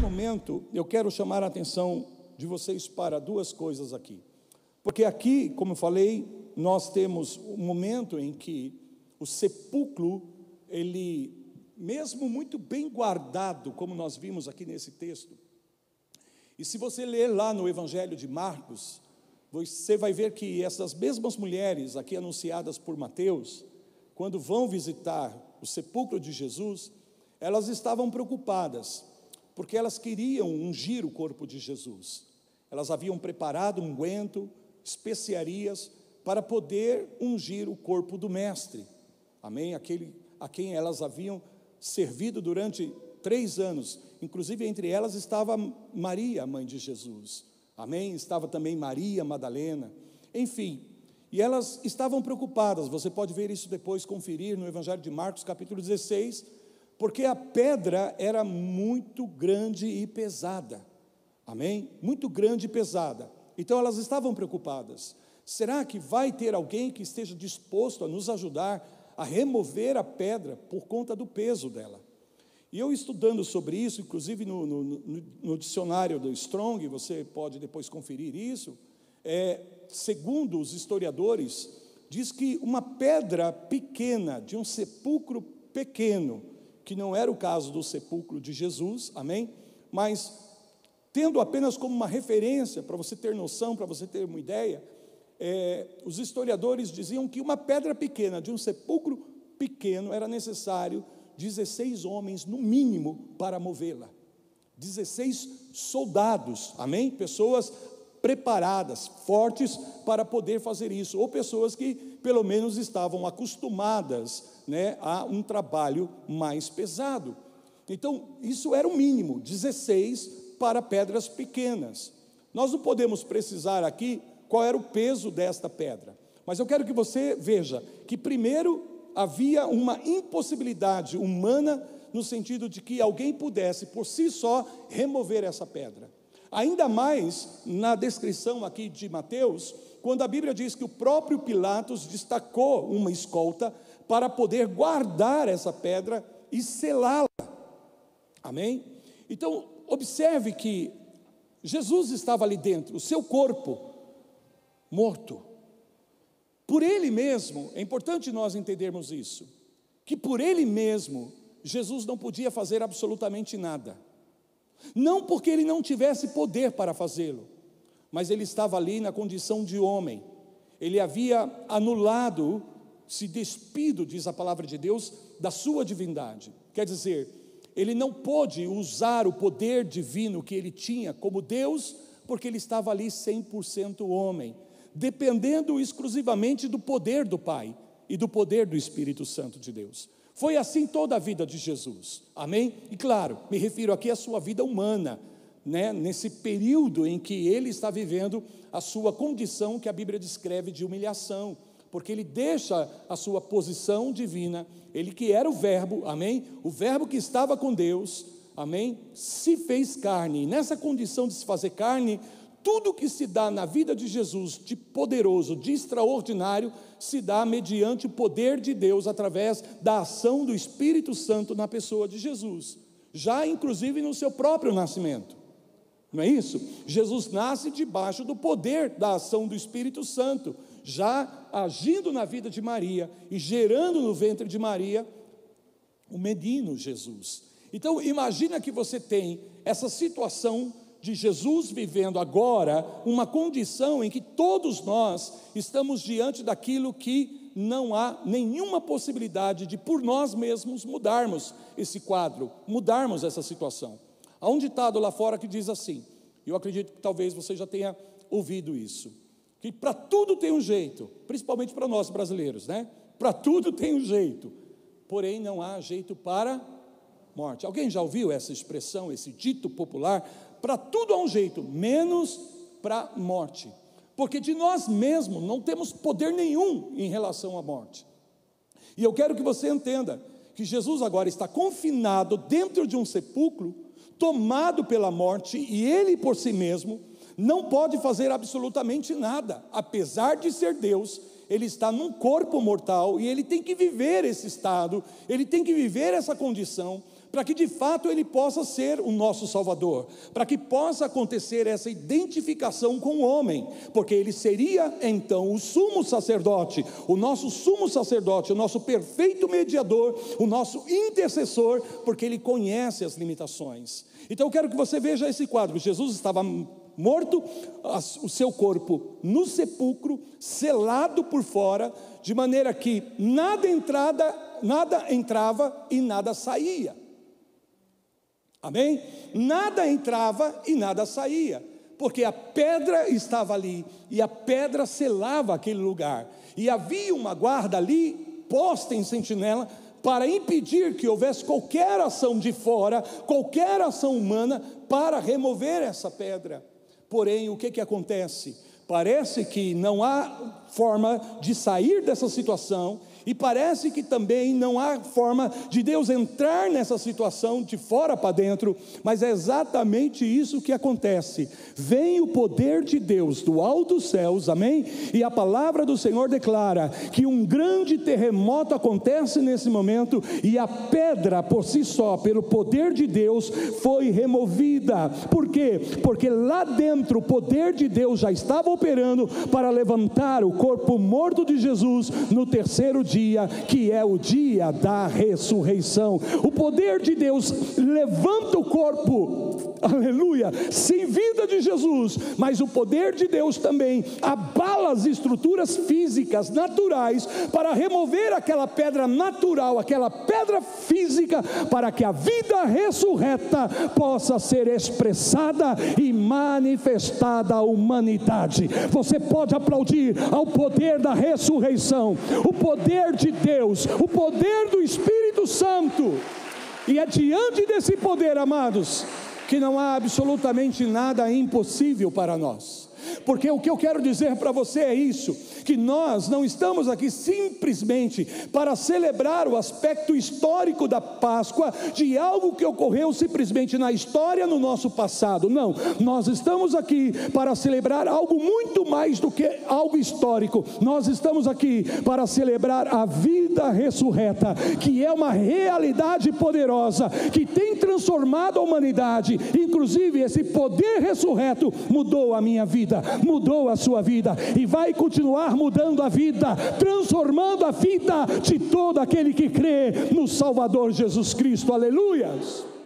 momento, eu quero chamar a atenção de vocês para duas coisas aqui. Porque aqui, como eu falei, nós temos um momento em que o sepulcro, ele, mesmo muito bem guardado, como nós vimos aqui nesse texto, e se você ler lá no Evangelho de Marcos, você vai ver que essas mesmas mulheres aqui anunciadas por Mateus, quando vão visitar o sepulcro de Jesus, elas estavam preocupadas, porque elas queriam ungir o corpo de Jesus. Elas haviam preparado um unguento, especiarias, para poder ungir o corpo do Mestre, amém? Aquele a quem elas haviam servido durante 3 anos, inclusive entre elas estava Maria, mãe de Jesus, amém? Estava também Maria Madalena, enfim, e elas estavam preocupadas. Você pode ver isso depois, conferir no Evangelho de Marcos, capítulo 16, porque a pedra era muito grande e pesada, amém? Muito grande e pesada, então elas estavam preocupadas. Será que vai ter alguém que esteja disposto a nos ajudar a remover a pedra por conta do peso dela? E eu estudando sobre isso, inclusive no dicionário do Strong, você pode depois conferir isso, segundo os historiadores, diz que uma pedra pequena, de um sepulcro pequeno, que não era o caso do sepulcro de Jesus, amém? Mas tendo apenas como uma referência, para você ter noção, para você ter uma ideia, os historiadores diziam que uma pedra pequena, de um sepulcro pequeno, era necessário 16 homens no mínimo para movê-la, 16 soldados, amém? Pessoas preparadas, fortes para poder fazer isso, ou pessoas que pelo menos estavam acostumadas, né, a um trabalho mais pesado. Então isso era o mínimo, 16 para pedras pequenas. Nós não podemos precisar aqui qual era o peso desta pedra, mas eu quero que você veja que primeiro havia uma impossibilidade humana, no sentido de que alguém pudesse por si só remover essa pedra. Ainda mais na descrição aqui de Mateus, quando a Bíblia diz que o próprio Pilatos destacou uma escolta para poder guardar essa pedra e selá-la, amém? Então observe que Jesus estava ali dentro, o seu corpo morto. Por ele mesmo, é importante nós entendermos isso, que por ele mesmo, Jesus não podia fazer absolutamente nada, não porque ele não tivesse poder para fazê-lo, mas ele estava ali na condição de homem, ele havia anulado, se despido, diz a palavra de Deus, da sua divindade, quer dizer, ele não pôde usar o poder divino que ele tinha como Deus, porque ele estava ali 100% homem, dependendo exclusivamente do poder do Pai e do poder do Espírito Santo de Deus. Foi assim toda a vida de Jesus, amém? E claro, me refiro aqui à sua vida humana, né? Nesse período em que ele está vivendo a sua condição que a Bíblia descreve de humilhação, porque ele deixa a sua posição divina, ele que era o verbo, amém? O verbo que estava com Deus, amém? Se fez carne, e nessa condição de se fazer carne, tudo que se dá na vida de Jesus, de poderoso, de extraordinário, se dá mediante o poder de Deus, através da ação do Espírito Santo na pessoa de Jesus, já inclusive no seu próprio nascimento, não é isso? Jesus nasce debaixo do poder da ação do Espírito Santo, já agindo na vida de Maria, e gerando no ventre de Maria, o menino Jesus. Então imagina que você tem essa situação de Jesus vivendo agora uma condição em que todos nós estamos diante daquilo que não há nenhuma possibilidade de por nós mesmos mudarmos esse quadro, mudarmos essa situação. Há um ditado lá fora que diz assim, eu acredito que talvez você já tenha ouvido isso, que para tudo tem um jeito, principalmente para nós brasileiros, né? Para tudo tem um jeito, porém não há jeito para morte. Alguém já ouviu essa expressão, esse dito popular? Para tudo há um jeito, menos para a morte, porque de nós mesmos não temos poder nenhum em relação à morte. E eu quero que você entenda que Jesus agora está confinado dentro de um sepulcro, tomado pela morte, e ele por si mesmo não pode fazer absolutamente nada, apesar de ser Deus. Ele está num corpo mortal, e ele tem que viver esse estado, ele tem que viver essa condição, para que de fato Ele possa ser o nosso Salvador, para que possa acontecer essa identificação com o homem, porque Ele seria então o sumo sacerdote, o nosso perfeito mediador, o nosso intercessor, porque Ele conhece as limitações. Então eu quero que você veja esse quadro. Jesus estava morto, o seu corpo no sepulcro, selado por fora, de maneira que nada entrava e nada saía. Amém? Nada entrava e nada saía, porque a pedra estava ali, e a pedra selava aquele lugar, e havia uma guarda ali, posta em sentinela, para impedir que houvesse qualquer ação de fora, qualquer ação humana, para remover essa pedra. Porém, o que acontece? Parece que não há forma de sair dessa situação, e parece que também não há forma de Deus entrar nessa situação de fora para dentro, mas é exatamente isso que acontece. Vem o poder de Deus do alto dos céus, amém? E a palavra do Senhor declara que um grande terremoto acontece nesse momento, e a pedra por si só, pelo poder de Deus, foi removida. Por quê? Porque lá dentro o poder de Deus já estava operando para levantar o corpo morto de Jesus no terceiro dia, que é o dia da ressurreição. O poder de Deus levanta o corpo, aleluia, sem vida de Jesus, mas o poder de Deus também abala as estruturas físicas, naturais, para remover aquela pedra natural, aquela pedra física, para que a vida ressurreta possa ser expressada e manifestada à humanidade. Você pode aplaudir ao poder da ressurreição, o poder de Deus, o poder do Espírito Santo. E é diante desse poder, amados, que não há absolutamente nada impossível para nós. Porque o que eu quero dizer para você é isso, que nós não estamos aqui simplesmente para celebrar o aspecto histórico da Páscoa, de algo que ocorreu simplesmente na história, no nosso passado. Não, nós estamos aqui para celebrar algo muito mais do que algo histórico. Nós estamos aqui para celebrar a vida ressurreta, que é uma realidade poderosa, que tem transformado a humanidade. Inclusive esse poder ressurreto mudou a minha vida, mudou a sua vida, e vai continuar mudando a vida, transformando a vida de todo aquele que crê no Salvador Jesus Cristo. Aleluias!